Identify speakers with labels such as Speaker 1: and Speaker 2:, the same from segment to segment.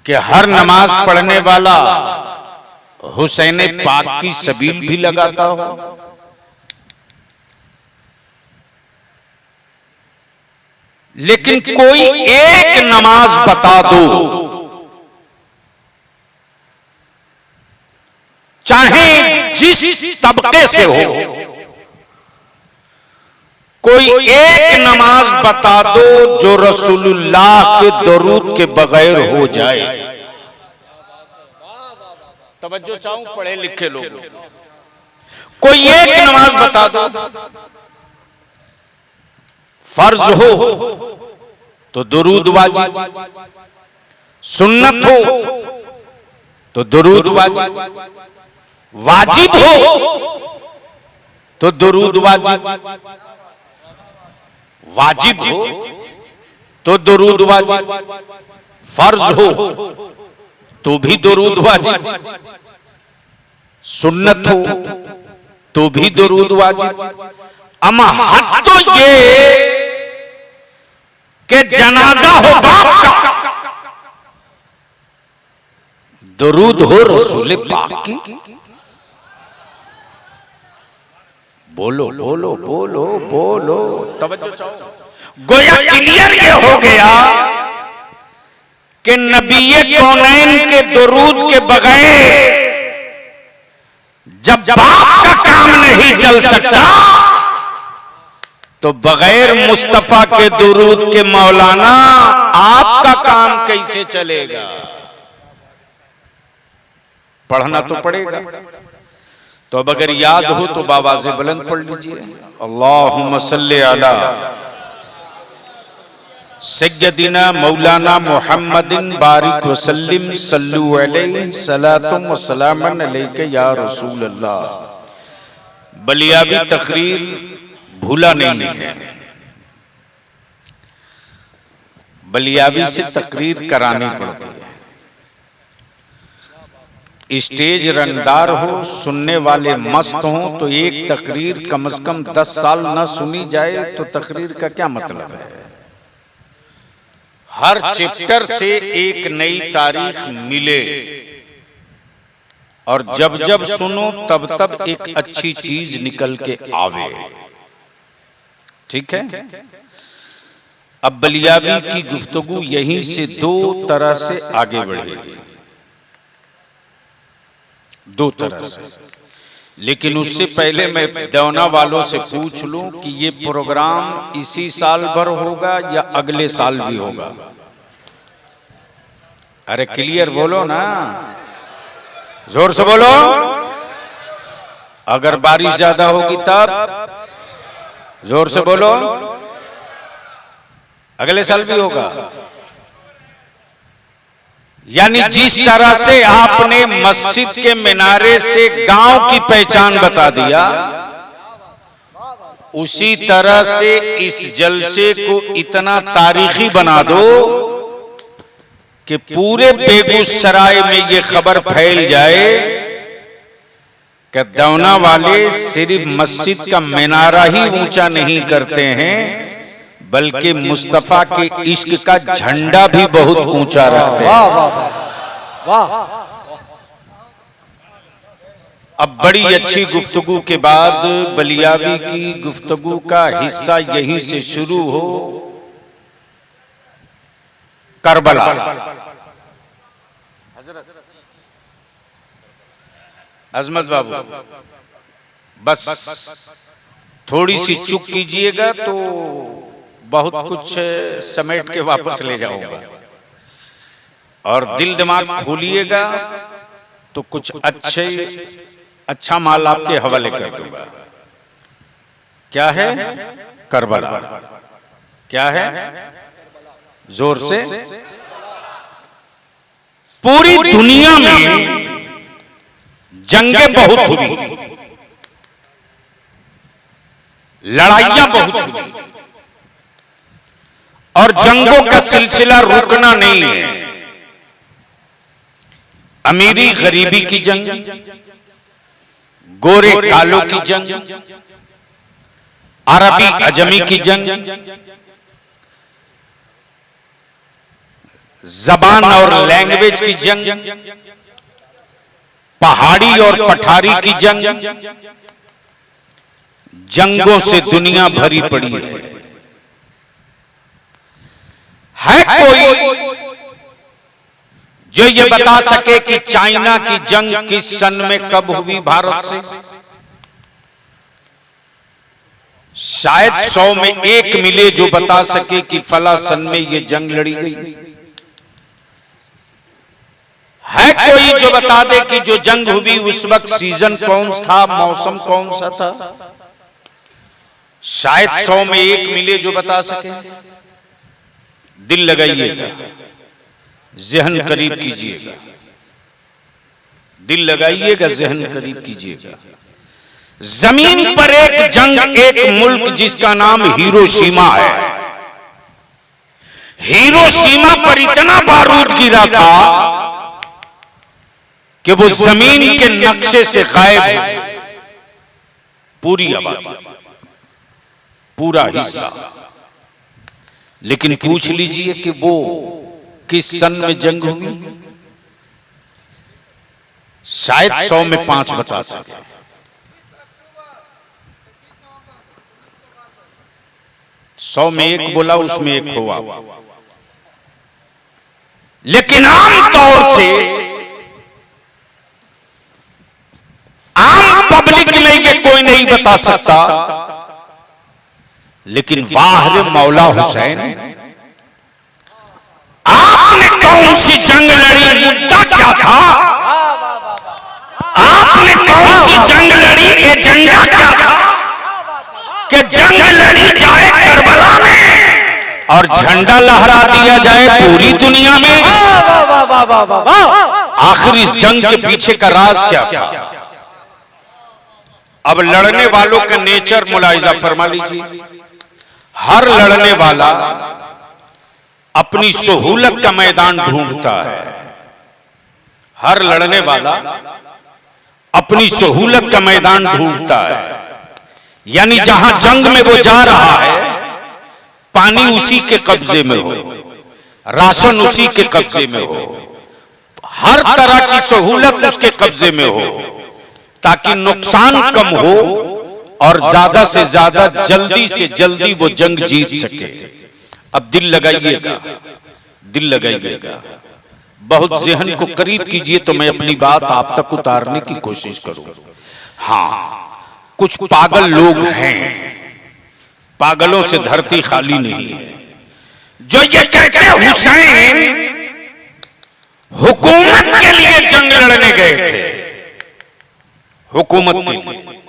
Speaker 1: कि हर नमाज पढ़ने वाला हुसैन पाक की सबील भी लगाता हो। लेकिन कोई एक नमाज बता दो, चाहे जिस तबके से हो, कोई एक नमाज बता दो जो रसूलुल्लाह के दरूद के बगैर हो जाए। तवज्जो चाहूं पढ़े लिखे लोग, कोई एक नमाज बता दो, फर्ज हो तो दुरूद वाजिब, सुन्नत हो तो दुरूद वाजिब, वाजिब हो तो दुरूद वाजिब, वाजिब हो तो दुरूद वाजिब, फर्ज हो तो भी दुरूद वाजिब, सुन्नत हो तो भी दुरूद वाजिब। अमा हद तो ये कि जनाजा हो बाप का, दुरूद हो रसूल पाक की। बोलो बोलो बोलो बोलो, तवज्जो चाहो। गोया क्लियर ये हो गया कि नबी कौनैन के दुरूद के बगैर जब बाप का काम नहीं चल सकता तो बगैर मुस्तफा के दुरूद के मौलाना आपका काम कैसे चलेगा? पढ़ना तो पड़ेगा। तो अब अगर याद हो तो बाबा से बुलंद पढ़ लीजिए, अल्लाहुम्मा सल्ली अला सय्यदिना मौलाना मुहम्मदिन बारिक वसल्लिम सल्लु अलैहि सलातुम व सलामन अलैका या रसूल अल्लाह। बलियाबी तकरीर भूला नहीं है, बलियाबी से तकरीर करानी पड़ती है। स्टेज रंगदार हो, सुनने वाले मस्त हों तो एक तकरीर कम से कम 10 साल न सुनी जाए तो तकरीर का क्या मतलब है? हर चैप्टर से एक नई तारीख मिले और जब जब सुनो तब तब एक अच्छी चीज निकल के आवे। ठीक है। अब बलियाबी की गुफ्तगू यहीं से दो तरह से आगे बढ़ेगी, दो तरह से। लेकिन उससे पहले मैं देवना वालों से पूछ लूं कि ये प्रोग्राम इसी साल भर होगा या अगले साल भी होगा? अरे क्लियर बोलो ना, जोर से बोलो। अगर बारिश ज्यादा होगी तब? जोर से बोलो। अगले साल भी होगा? यानी जिस तरह से आपने मस्जिद के मीनारे से गांव की पहचान बता दिया, उसी तरह से इस जलसे को इतना तारीखी बना दो कि पूरे बेगूसराय में ये खबर फैल जाए कि देवना वाले सिर्फ मस्जिद का मीनारा ही ऊंचा नहीं करते हैं बल्कि मुस्तफा के इश्क का झंडा भी बहुत ऊंचा रखते हैं। वाह। अब बड़ी अच्छी गुफ्तगू के बाद बलियाबी की गुफ्तगू का हिस्सा यहीं से शुरू हो। करबला, अजमत बाबू बस थोड़ी सी चुप कीजिएगा तो बहुत कुछ समेट के वापस ले जाऊंगा, और दिल दिमाग खोलिएगा तो कुछ अच्छा माल आपके हवाले कर दूंगा। क्या है? करबला। क्या है? जोर से। पूरी दुनिया में जंगें बहुत हुई, लड़ाइयां बहुत हुई, और जंगों का सिलसिला रुकना नहीं है। अमीरी गरीबी की जंग, गोरे कालों की जंग, अरबी अजमी की जंग, जबान और लैंग्वेज की जंग, पहाड़ी और पठारी की जंग, जंगों से दुनिया भरी पड़ी है कोई जो ये बता सके कि चाइना की जंग किस सन में कब हुई भारत से? शायद 100 में 1 मिले जो बता सके कि फला सन में ये जंग लड़ी गई। है कोई जो बता दे कि जो जंग हुई उस वक्त सीजन कौन था, मौसम कौन सा था? शायद 100 में 1 मिले जो बता सके। दिल लगाइएगा, ज़हन करीब कीजिएगा, दिल लगाइएगा, ज़हन करीब कीजिएगा। जमीन पर एक जंग, एक मुल्क जिसका नाम हिरोशिमा है। हिरोशिमा पर इतना बारूद गिरा था कि वो जमीन के नक्शे से गायब है। पूरी आबादी, पूरा हिस्सा। लेकिन पूछ लीजिए कि वो किस सन में जंग हुई? शायद 100 में 5 बता सके। 100 में 1 बोला, उसमें 1 हुआ। लेकिन आम तौर से आम पब्लिक में ये कोई नहीं बता सकता। लेकिन वाह रे मौला हुसैन, आपने कौन सी जंग लड़ी? मुद्दा क्या था? आपने कौन सी जंग लड़ी? एजेंडा क्या था? कि जंग लड़ी जाए करबला में और झंडा लहरा दिया जाए पूरी दुनिया में। आखिर इस जंग के पीछे का राज क्या था? अब लड़ने वालों का नेचर मुलाहिजा फरमा लीजिए। हर लड़ने वाला अपनी सहूलत का मैदान ढूंढता है। हर लड़ने वाला अपनी सहूलत का मैदान ढूंढता है। यानी जहां जंग में वो जा रहा है, पानी उसी के कब्जे में हो, राशन उसी के कब्जे में हो, हर तरह की सहूलत उसके कब्जे में हो, ताकि नुकसान कम हो और ज्यादा से ज्यादा जल्दी से जल्दी वो जंग जीत सके। अब दिल लगाइएगा, दिल लगाइएगा, बहुत ज़हन को करीब कीजिए तो मैं अपनी बात आप तक उतारने की कोशिश करूं। हाँ, कुछ पागल लोग हैं, पागलों से धरती खाली नहीं है, जो ये कहते हैं हुसैन हुकूमत के लिए जंग लड़ने गए थे। हुकूमत के लिए,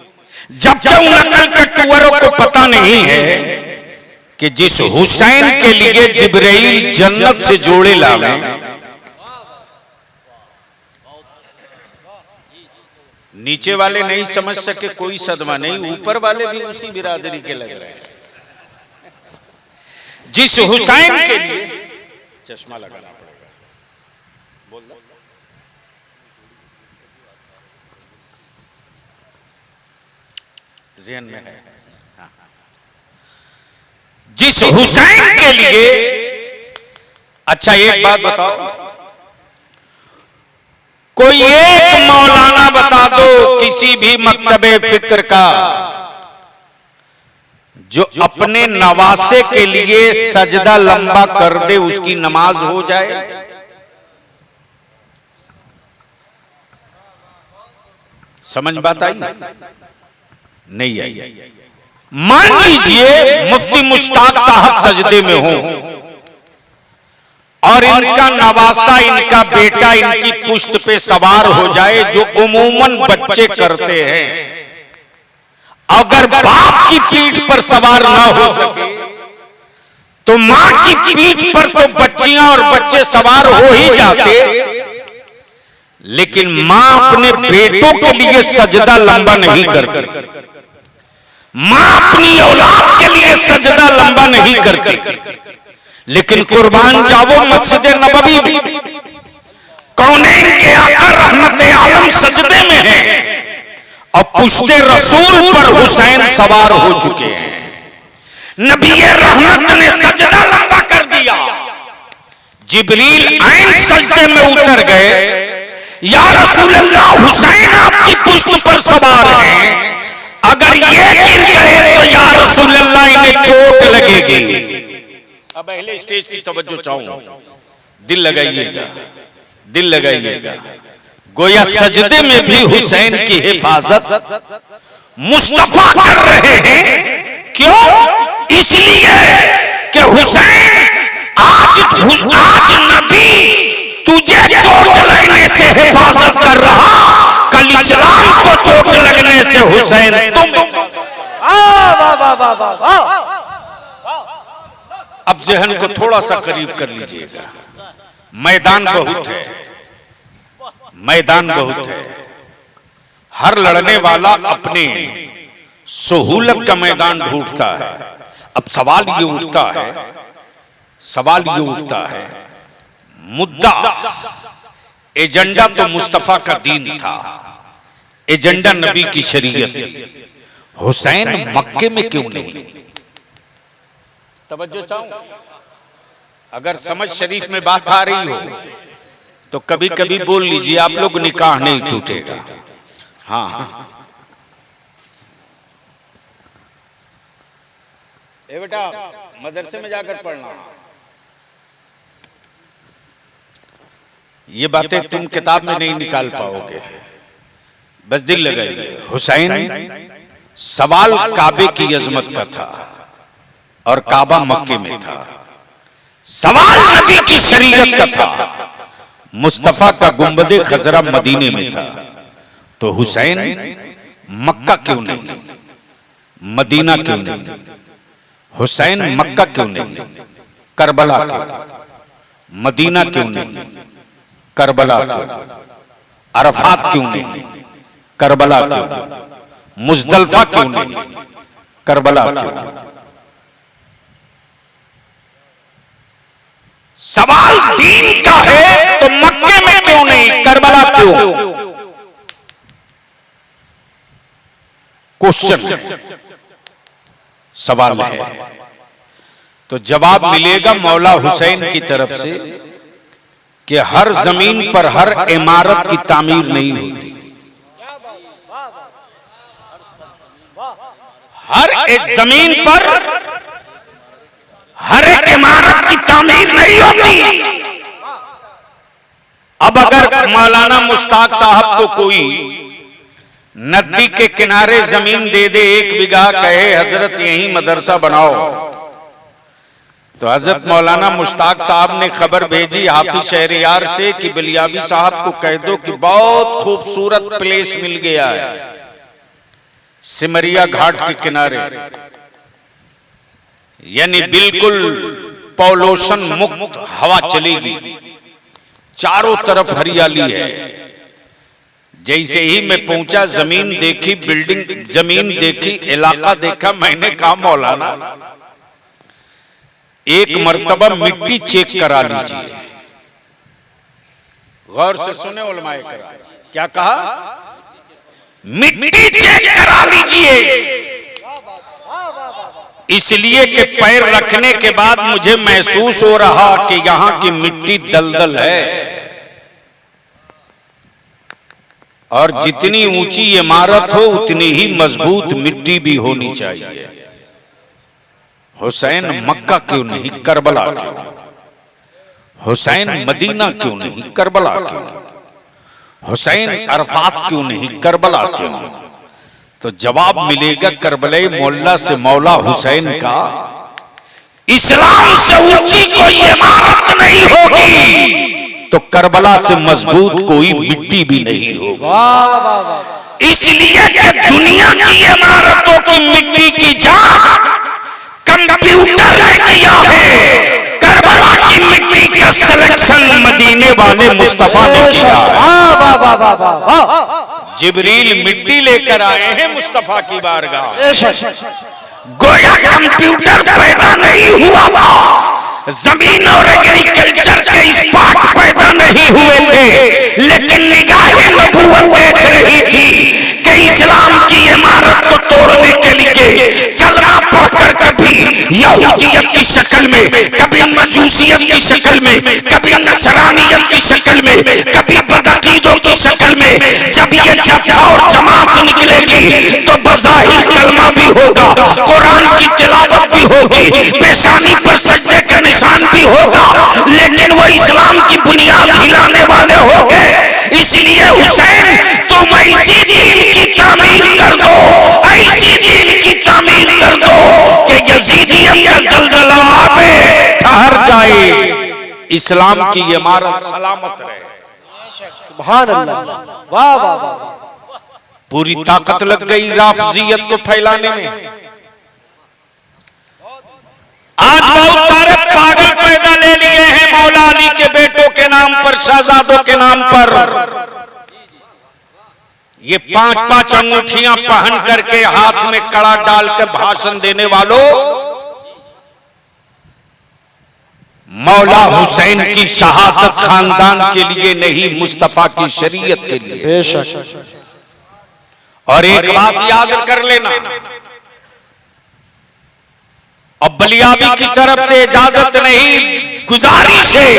Speaker 1: जबकि उन अकल के कुंवरों को पता नहीं है कि जिस हुसैन के लिए जिब्राइल जन्नत से जोड़े लावे, नीचे वाले नहीं समझ सके कोई सदमा नहीं, ऊपर वाले भी उसी बिरादरी के लग रहे हैं। जिस हुसैन के लिए चश्मा लगाना पड़ेगा, बोल लो। ज़हन में है। जिस हुसैन के लिए, अच्छा एक बात बताओ, कोई एक मौलाना बता दो किसी भी मकतबे फिक्र का जो अपने नवासे के लिए सजदा लंबा कर दे, उसकी नमाज हो जाए। समझ बात आई? नहीं आई। मान लीजिए मुफ्ती मुश्ताक साहब सजदे में हो और इनका नवासा, इनका बेटा इनकी पुश्त पे सवार हो जाए, जो उमूमन बच्चे करते हैं। अगर बाप की पीठ पर सवार ना हो सके तो मां की पीठ पर तो बच्चियां और बच्चे सवार हो ही जाते, लेकिन मां अपने बेटों के लिए सजदा लंबा नहीं करती, मां अपनी औलाद के लिए सजदा लंबा नहीं करती। लेकिन कुर्बान जावो मस्जिद नबवी में कौनैन के आका रहमत आलम सजदे में है और पुश्ते रसूल पर हुसैन सवार हो चुके हैं। नबी रहमत ने सजदा लंबा कर दिया। जिब्रील ऐन सजदे में उतर गए, या रसूल अल्लाह हुसैन आपकी पुष्ट पर सवार हैं, अगर ये गिर गए तो या रसूल अल्लाह इन्हें चोट लगेगी। अब पहले स्टेज की तवज्जो चाहूं, दिल लगाइएगा, दिल लगाइएगा। गोया सजदे में भी हुसैन की हिफाजत मुस्तफा कर रहे हैं। क्यों? इसलिए कि हुसैन आज नबी तुझे चोट लगने से हिफाजत कर रहा, कल इस्लाम को चोट लगने से हुसैन तुम। अब जहन को थोड़ा सा करीब कर लीजिएगा। मैदान बहुत है, मैदान बहुत है। हर लड़ने वाला अपने सहूलत का मैदान ढूंढता है। अब सवाल ये उठता है, सवाल ये उठता है, मुद्दा एजेंडा तो मुस्तफा का दीन था, एजेंडा नबी की शरीयत थी। हुसैन मक्के में क्यों नहीं? तवज्जो चाहूं, अगर समझ शरीफ में बात आ रही हो तो कभी कभी बोल लीजिए, आप लोग निकाह नहीं टूटेगा। हाँ ए बेटा, मदरसे में जाकर पढ़ना। ये बातें तुम किताब में नहीं निकाल पाओगे, बस दिल लगाइए। हुसैन सवाल काबे की अजमत का था और काबा मक्के में था। सवाल नबी की शरीयत का था, मुस्तफा का गुंबदे खजरा मदीने में था। तो हुसैन मक्का क्यों नहीं, मदीना क्यों नहीं? हुसैन मक्का क्यों नहीं, करबला क्यों? मदीना क्यों नहीं, करबला क्यों? अरफात क्यों नहीं, करबला क्यों? मुजदलफा क्यों नहीं, करबला क्यों? सवाल दीन का है तो मक्के में क्यों नहीं, करबला क्यों? क्वेश्चन, सवाल है। तो जवाब मिलेगा मौला हुसैन की तरफ से कि हर जमीन पर हर इमारत की तामीर नहीं होती। हर एक जमीन पर हर एक इमारत की तामीर नहीं होती। अब अगर मौलाना मुश्ताक साहब को कोई नदी के किनारे जमीन दे दे, 1 बीघा, कहे हजरत यहीं मदरसा बनाओ, तो हजरत मौलाना मुश्ताक साहब ने खबर भेजी हाफिज शहरियार से कि बलियाबी साहब को कह दो कि बहुत खूबसूरत प्लेस मिल गया है सिमरिया घाट के किनारे, यानी बिल्कुल पॉल्यूशन मुक्त हवा चलेगी, चारों तरफ हरियाली है। जैसे ही मैं पहुंचा, जमीन देखी, बिल्डिंग, जमीन देखी, इलाका देखा, मैंने कहा मौलाना एक मर्तबा मिट्टी चेक करा लीजिए। गौर से सुने उलमाए कराम, क्या कहा? मिट्टी चेक करा लीजिए। इसलिए कि पैर रखने के बाद मुझे महसूस हो रहा कि यहां की मिट्टी दलदल है, और जितनी ऊंची इमारत हो उतनी ही मजबूत मिट्टी भी होनी चाहिए। हुसैन मक्का क्यों नहीं, करबला क्यों? हुसैन मदीना क्यों नहीं, करबला क्यों? हुसैन अरफात क्यों नहीं, करबला क्यों? तो जवाब मिलेगा करबला मोहल्ला से मौला हुसैन का, इस्लाम से ऊंची कोई इमारत नहीं होगी तो करबला से मजबूत कोई मिट्टी भी नहीं होगी। इसलिए कि दुनिया की इमारतों की मिट्टी की जांच कंप्यूटर ने किया है, करबला की मिट्टी का सिलेक्शन मदीने वाले मुस्तफा ने किया है। जिब्रील मिट्टी लेकर आए हैं मुस्तफा की बारगाह। गोया कंप्यूटर पैदा नहीं हुआ था, जमीन और एग्रीकल्चर के स्पॉट पैदा नहीं हुए थे, लेकिन निगाहे नबूवत देख रही थी कि इस्लाम की इमारत को तोड़ने के लिए कलमा पढ़कर कभी यहूदियत की शक्ल में, कभी मजूसियत की शक्ल में, कभी नसरानियत की शक्ल में, कभी बदअकीदों की शक्ल में। जब ये जत्था और जमात निकलेगी तो बज़ाहिर कलमा भी होगा, कुरान की तिलावत भी होगी, पेशानी पर सजदे का निशान भी होगा, लेकिन वो इस्लाम की बुनियाद हिलाने वाले होंगे। इसलिए हुसैन तुम ऐसी दीन की तामीर कर दो, ऐसी दीन की तामीर कर दो कि यजीदियत का ज़लज़ला आवे, ठहर जाए, इस्लाम की इमारत सलामत रहे।
Speaker 2: सुभान अल्लाह, वाह वाह वाह।
Speaker 1: पूरी ताकत लग गई राफजियत को फैलाने में। आज बहुत सारे पागल पैदा ले लिए हैं मौला अली के बेटों के नाम पर, शहजादों के नाम पर। ये 5-5 अंगूठियां पहन करके हाथ में कड़ा डालकर भाषण देने वालों, मौला हुसैन की शहादत खानदान के लिए नहीं, मुस्तफा की शरीयत के लिए।
Speaker 2: बेशक।
Speaker 1: और एक बात याद कर लेना, अब बलियाबी की तरफ से इजाजत नहीं, गुजारिश है,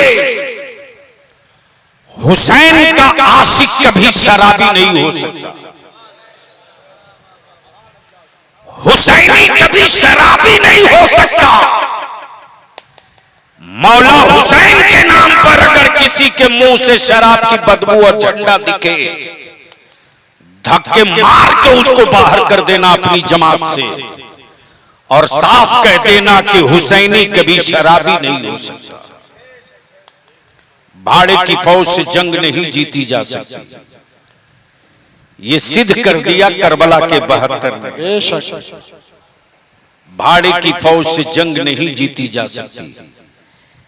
Speaker 1: हुसैन का आशिक कभी शराबी नहीं हो सकता। हुसैनी कभी शराबी नहीं हो सकता। मौला हुसैन के नाम पर अगर किसी के मुंह से शराब की बदबू और झंडा दिखे, धक्के मार के उसको बाहर कर देना अपनी जमात से, और साफ कह देना कि हुसैनी कभी शराबी नहीं हो सकता। भाड़े की फौज से जंग नहीं जीती जा सकती, ये सिद्ध कर दिया करबला के 72 में। भाड़े की फौज से जंग नहीं जीती जा सकती,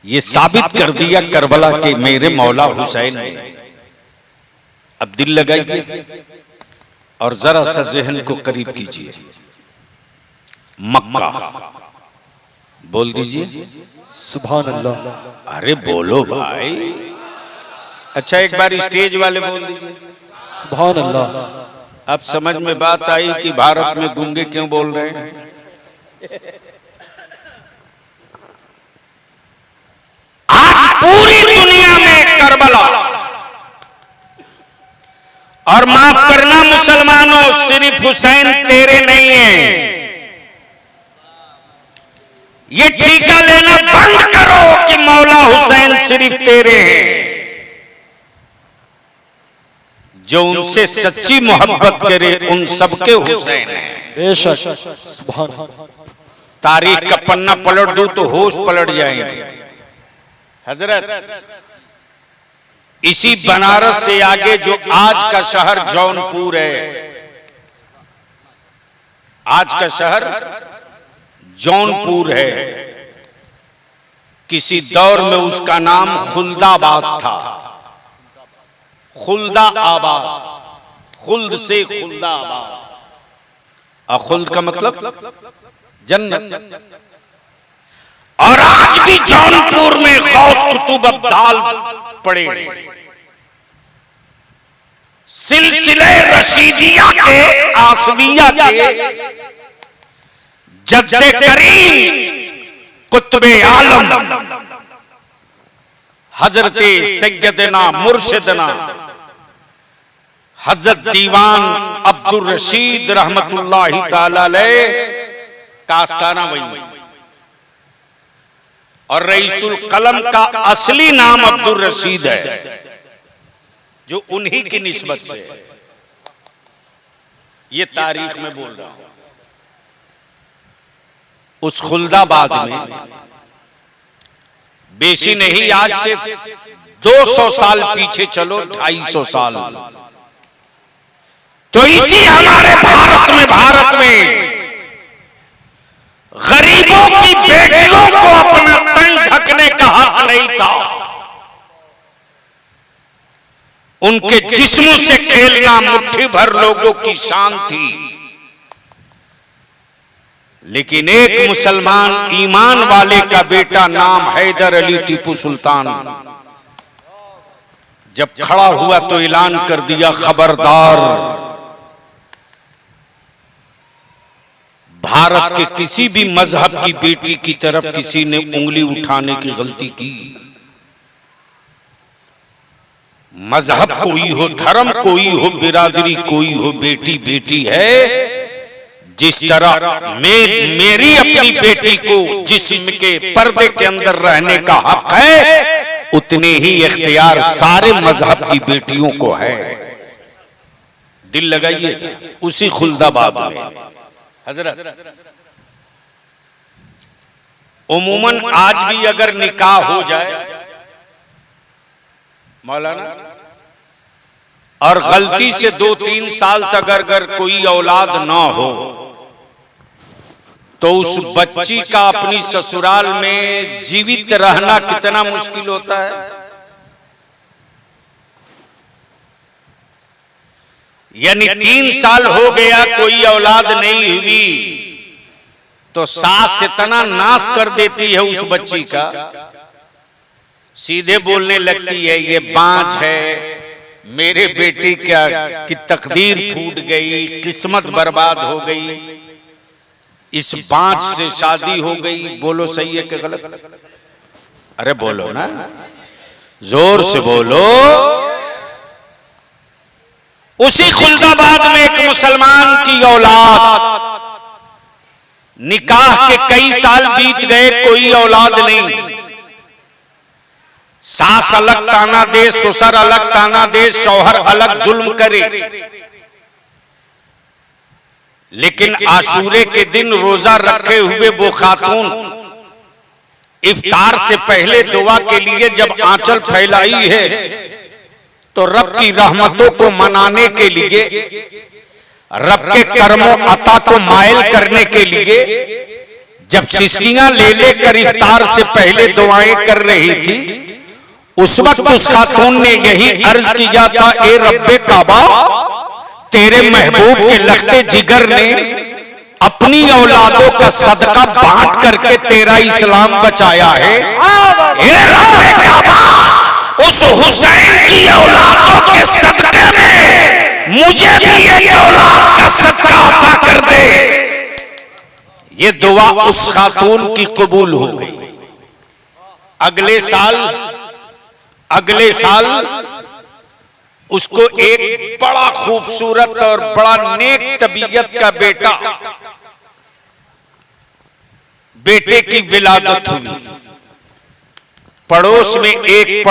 Speaker 1: ये साबित कर दिया करबला के मेरे मौला हुसैन ने। अब दिल लगाइए और जरा सा जहन को करीब कीजिए। मक्का बोल दीजिए,
Speaker 2: सुभान अल्लाह।
Speaker 1: अरे बोलो भाई। अच्छा एक बार स्टेज वाले बोल दीजिए,
Speaker 2: सुभान अल्लाह।
Speaker 1: अब समझ में बात आई कि भारत में गूंगे क्यों बोल रहे हैं। आज पूरी दुनिया में करबला, और माफ करना मुसलमानों, सिर्फ हुसैन तेरे नहीं है। ये ठीका लेना बंद करो कि मौला हुसैन सिर्फ तेरे हैं। जो उनसे सच्ची मोहब्बत करे उन सबके हुसैन हैं।
Speaker 2: बेशक। सुभान।
Speaker 1: तारीख का पन्ना पलट दूं तो होश पलट जाएंगे। हजरत, इसी बनारस से आगे जो आज का शहर जौनपुर है, आज का शहर जौनपुर है, किसी दौर में उसका नाम खुल्दाबाद था। खुल्दा आबाद, खुल्द से खुल्दा आबाद, और खुल्द का मतलब जन्नत। और आज भी जौनपुर में गौस कुतुब अब्दाल पड़े, सिलसिले रशीदिया के, आसविया के जद्दे करीम कुतुबे आलम हजरते सैयदना मुर्शिदना हजरत दीवान अब्दुल रशीद रहमतुल्लाहि ताला अलैह का आस्ताना वही। और रईसुल कलम का असली नाम अब्दुल रशीद है, जो उन्हीं की निस्बत से है। ये तारीख में बोल रहा हूं। उस खुल्दाबाद में बेशी नहीं, आज से 200 साल पीछे चलो, 250 साल, तो इसी हमारे भारत में गरीबों की बेटियों को अपना तन ढकने का हक नहीं था। उनके जिस्मों से खेलना मुट्ठी भर लोगों की शान थी। लेकिन एक मुसलमान ईमान वाले का बेटा, नाम हैदर अली टीपू सुल्तान, जब खड़ा हुआ तो ऐलान कर दिया, खबरदार, भारत के किसी भी मजहब की बेटी की तरफ किसी ने उंगली उठाने की गलती की। मजहब कोई हो, धर्म कोई हो, बिरादरी कोई हो, बेटी बेटी है। जिस तरह मेरी अपनी बेटी को जिस्म के पर्दे के अंदर रहने का हक है, उतने ही इख्तियार सारे मजहब की बेटियों को है। दिल लगाइए उसी खुल्दाबाद में हजरत, उमूमन आज भी अगर निकाह हो जाए मौलाना, और गलती से 2-3 साल तक अगर कोई औलाद ना हो, तो उस बच्ची का अपनी ससुराल में जीवित रहना कितना मुश्किल होता है। यानी 3 साल हो गया कोई औलाद नहीं हुई, तो सास इतना नाश कर देती है उस बच्ची का, सीधे बोलने लगती है ये बांझ है, मेरे बेटे की तकदीर फूट गई, किस्मत बर्बाद हो गई, इस बांझ से शादी हो गई। बोलो सही है कि गलत? अरे बोलो ना, जोर से बोलो। उसी खुल्दाबाद में एक मुसलमान की औलाद, निकाह के कई साल बीत गए, कोई औलाद नहीं। सास अलग ताना दे, ससुर अलग ताना दे, शौहर अलग जुल्म करे, लेकिन आशूरे के दिन रोजा रखे हुए वो खातून इफ्तार से पहले दुआ के लिए जब आंचल फैलाई है, तो रब की रहमतों को मनाने के लिए, रब के कर्मों अता को मायल करने के लिए जब सिसकियां ले लेकर इफ्तार से पहले दुआएं कर रही थी, उस वक्त उस खातून ने यही अर्ज किया था, ए रब्बे काबा, तेरे महबूब के लखते जिगर ने अपनी औलादों का सदका बांट करके तेरा इस्लाम बचाया है। ए रब्बे काबा, उस हुसैन की औलादों के सदके में मुझे भी एक औलाद का सदका अता कर दे। ये दुआ उस खातून की कबूल हो गई। अगले साल उसको एक बड़ा खूबसूरत और बड़ा नेक तबीयत का बेटे की विलादत हुई। पड़ोस में एक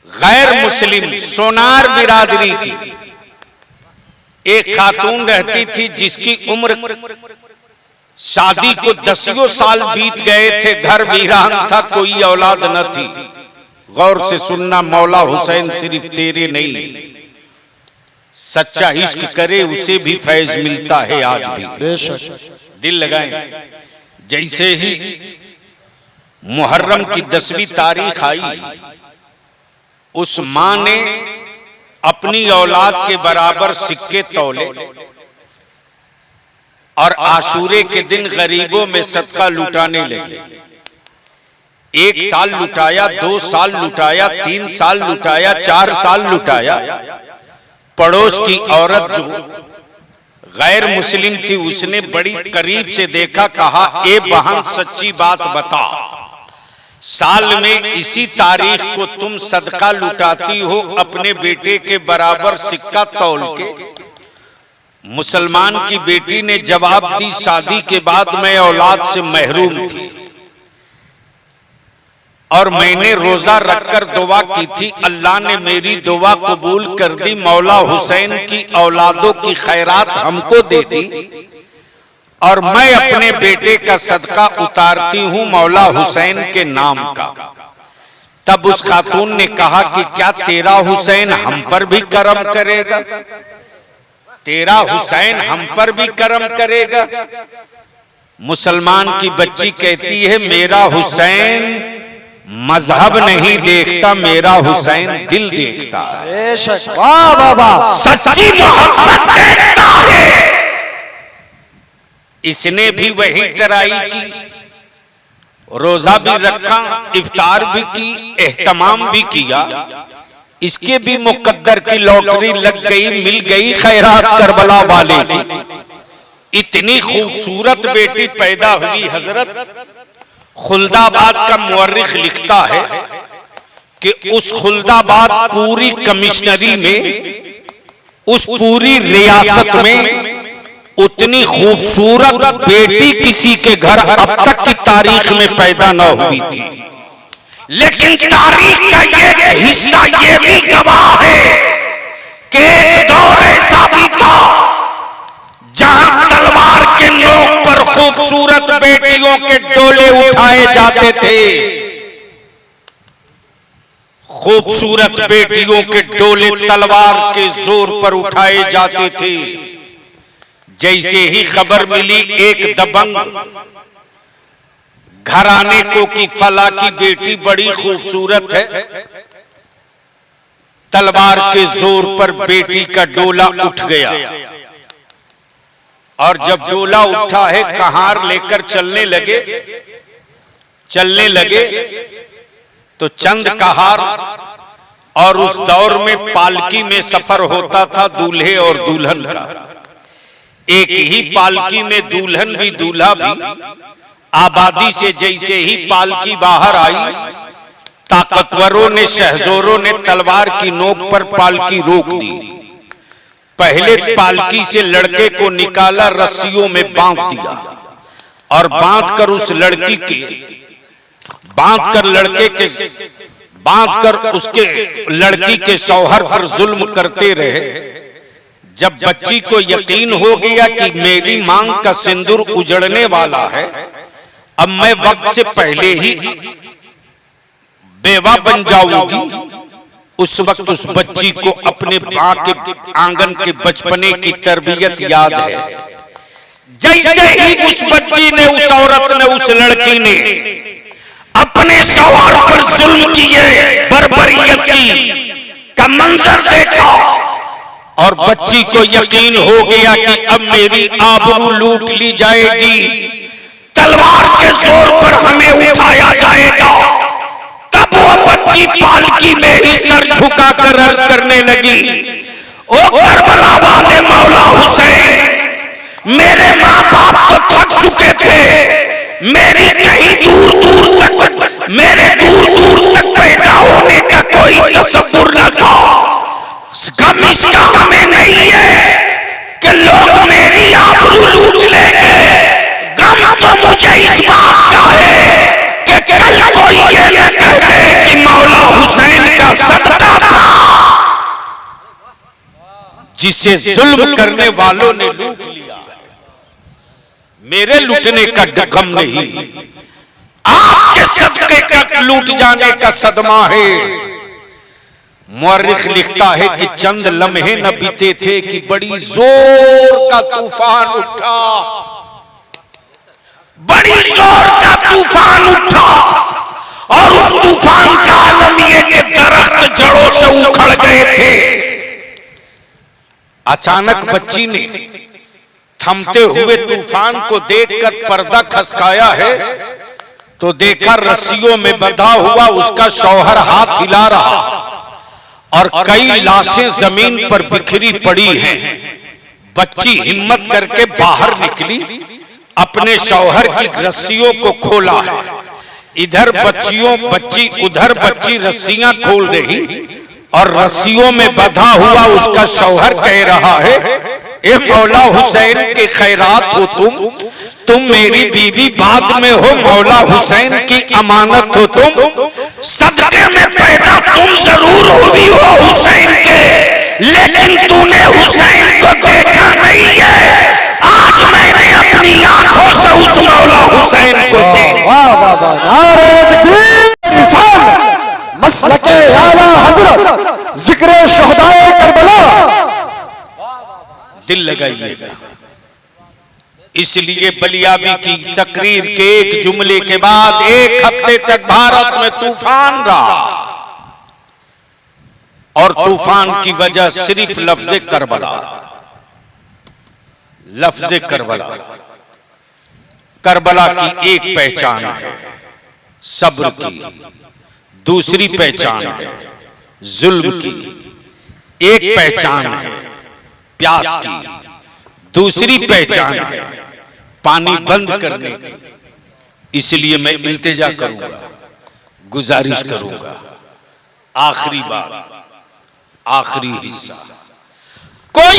Speaker 1: गैर मुस्लिम सोनार बिरादरी की एक खातून रहती थी, जिसकी उम्र शादी को 10 साल बीत गए थे, घर वीरान था, कोई औलाद न थी। गौर से सुनना, मौला हुसैन सिर्फ तेरे नहीं, सच्चा इश्क करे उसे भी फैज मिलता है आज भी। दिल लगाएं। जैसे ही मुहर्रम की 10वीं तारीख आई, उस मां ने अपनी औलाद के बराबर सिक्के तौले और आशूरे के दिन गरीबों में सदका लुटाने लगे। 1 साल लुटाया, 2 साल लुटाया, 3 साल लुटाया, 4 साल लुटाया। पड़ोस की औरत जो गैर मुस्लिम थी, उसने बड़ी करीब से देखा, कहा, ए बहन सच्ची बात बता, साल में इसी तारीख को तुम सदका लुटाती हो अपने बेटे के बराबर सिक्का तौल के? मुसलमान की बेटी ने जवाब दी, शादी के बाद मैं औलाद से महरूम थी और मैंने रोजा रखकर दुआ की थी, अल्लाह ने मेरी दुआ कबूल कर दी, मौला हुसैन की औलादों की खैरात हमको दे दी और मैं अपने बेटे का सदका उतारती हूं मौला हुसैन के नाम का। तब उस खातून ने कहा कि क्या तेरा हुसैन हम पर भी करम करेगा? तेरा हुसैन हम पर भी करम करेगा? मुसलमान की बच्ची कहती है, मेरा हुसैन मजहब नहीं देखता, मेरा हुसैन दिल देखता है।
Speaker 2: वाह वाह वाह,
Speaker 1: सच्ची मोहब्बत देखता है। इसने भी वही ट्राई की, रोजा भी रखा, इफ्तार भी की, एहतमाम भी किया, इसके भी मुकद्दर की लॉटरी लग गई, मिल गई खैरात करबला वाले की। इतनी खूबसूरत बेटी पैदा हुई। हजरत खुल्दाबाद का मुअर्रिख लिखता है कि उस खुल्दाबाद पूरी कमिश्नरी में, उस पूरी रियासत में उतनी खूबसूरत बेटी किसी के घर अब तक की तारीख में पैदा न हुई थी। लेकिन तारीख का ये हिस्सा ये भी गवाह है कि एक दौर ऐसा भी था जहां तलवार के नोक पर खूबसूरत बेटियों के डोले उठाए जाते थे। खूबसूरत बेटियों के डोले तलवार के जोर पर उठाए जाते थे। जैसे ही खबर मिली एक दबंग घराने को कि फला की बेटी बड़ी खूबसूरत है, तलवार के जोर पर बेटी का डोला उठ गया। और जब डोला उठा है, कहार लेकर चलने लगे तो चंद कहार, और उस दौर में पालकी में सफर होता था दूल्हे और दुल्हन का। एक ही पालकी में दुल्हन भी दूल्हा भी। आबादी से जैसे ही पालकी बाहर आई, ताकतवरों ने, शहजोरों ने तलवार की नोक पर पालकी रोक दी। पहले पालकी से लड़के को निकाला, रस्सियों में बांध दिया और बांधकर उसके लड़की के शौहर पर जुल्म करते रहे। जब बच्ची को यकीन हो गया कि मेरी मांग का सिंदूर उजड़ने वाला है, अब मैं वक्त से पहले ही बेवा बन जाऊंगी, उस वक्त उस बच्ची को अपने मां के आंगन के बचपने की तरबियत याद है। जैसे ही उस बच्ची ने, उस औरत ने, उस लड़की ने अपने शौहर पर जुल्म किए, बर्बरियत की का मंजर देखा और बच्ची को यकीन हो गया कि अब मेरी आबरू लूट ली जाएगी, तलवार के जोर पर हमें उठाया जाएगा, तब वो बच्ची पालकी में ही सर झुकाकर अर्ज करने लगी, ओ करबला वाले मौला हुसैन, मेरे माँ बाप तो थक चुके थे, मेरे दूर दूर तक पैदा होने का कोई तसव्वुर न था। गम इसका हमें नहीं है कि लोग मेरी आबरू लूट लेंगे, गम तो मुझे इस बात का है कि कल कोई ये न कह दे कि मौला हुसैन का सदका था। जिसे जुल्म करने वालों ने लूट लिया, मेरे लूटने का गम नहीं, आपके सदके का लूट जाने का सदमा है। मुअर्रिख लिखता है कि चंद लम्हे न बीते थे कि बड़ी जोर का तूफान उठा, बड़ी जोर का तूफान उठा, और उस तूफान का आलम ये कि दरख्त जड़ों से उखड़ गए थे। अचानक बच्ची ने थमते हुए तूफान को देखकर पर्दा खसकाया है तो देखा रस्सियों में बंधा हुआ उसका शौहर हाथ हिला रहा और कई लाशें जमीन पर बिखरी पड़ी हैं। बच्ची हिम्मत करके बाहर निकली, अपने शौहर की रस्सियों को खोला, इधर बच्ची उधर बच्ची रस्सियां खोल रही और रस्सियों में बंधा हुआ उसका शौहर कह रहा है, ए मौला हुसैन के खैरात हो तुम मेरी बीवी बाद में हो, मौला हुसैन की अमानत हो तुम, सदके में पैदा तुम जरूर हुई हो हुसैन के, लेकिन तूने हुसैन को देखा नहीं है। आज मैंने अपनी आंखों से उस मौला हुसैन को देखा। मसलके आला हज़रत ज़िक्र शुहदाए करबला। दिल लगाइएगा, इसलिए बलियाबी की तकरीर के एक जुमले के बाद 1 हफ्ते तक भारत में तूफान रहा और तूफान की वजह सिर्फ लफ्ज़े करबला। लफ्ज़े करबला, करबला की एक पहचान है सब्र की, दूसरी पहचान है जुल्म की, एक पहचान है प्यास की, दूसरी पहचान है पानी बंद करने की। इसलिए मैं इल्तिजा करूंगा, गुजारिश करूंगा, आखिरी बात, आखिरी हिस्सा, कोई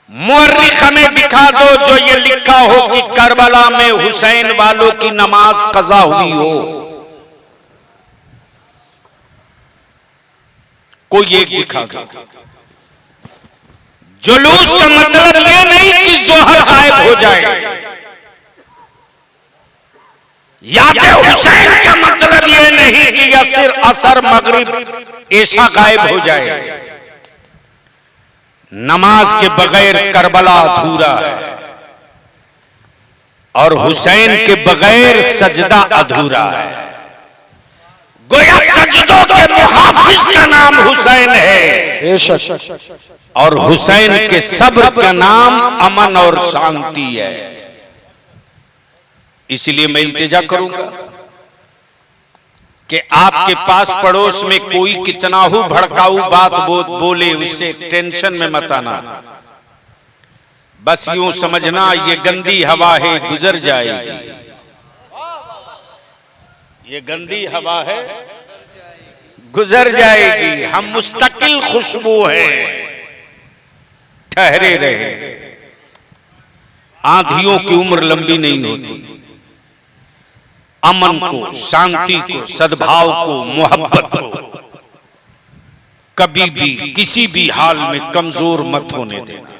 Speaker 1: मुअर्रिख हमें दिखा दो जो ये लिखा हो कि करबला में हुसैन वालों की नमाज कज़ा हुई हो। कोई एक दिखा दो। जुलूस का मतलब ये नहीं कि जोहर गायब हो जाए, याद हुसैन का मतलब ये नहीं कि असर मगरिब ऐसा गायब हो जाए। नमाज के बगैर करबला अधूरा है और हुसैन के बगैर सजदा अधूरा है। गोया सजदों के मुहाफिज का नाम हुसैन है और हुसैन के सब्र का नाम अमन और शांति है। इसलिए मैं इल्तिजा करूंगा कि आपके पास पड़ोस में कोई कितना ही भड़काऊ बात बोले, उससे टेंशन में मत आना। बस यूं समझना ये गंदी हवा है, गुजर जाएगी। ये गंदी हवा है, गुजर जाएगी। हम मुस्तकिल खुशबू है, ठहरे रहेंगे। आंधियों की उम्र लंबी नहीं होती। अमन को, शांति को, सद्भाव को, मोहब्बत को कभी भी किसी भी हाल में कमजोर मत होने देना।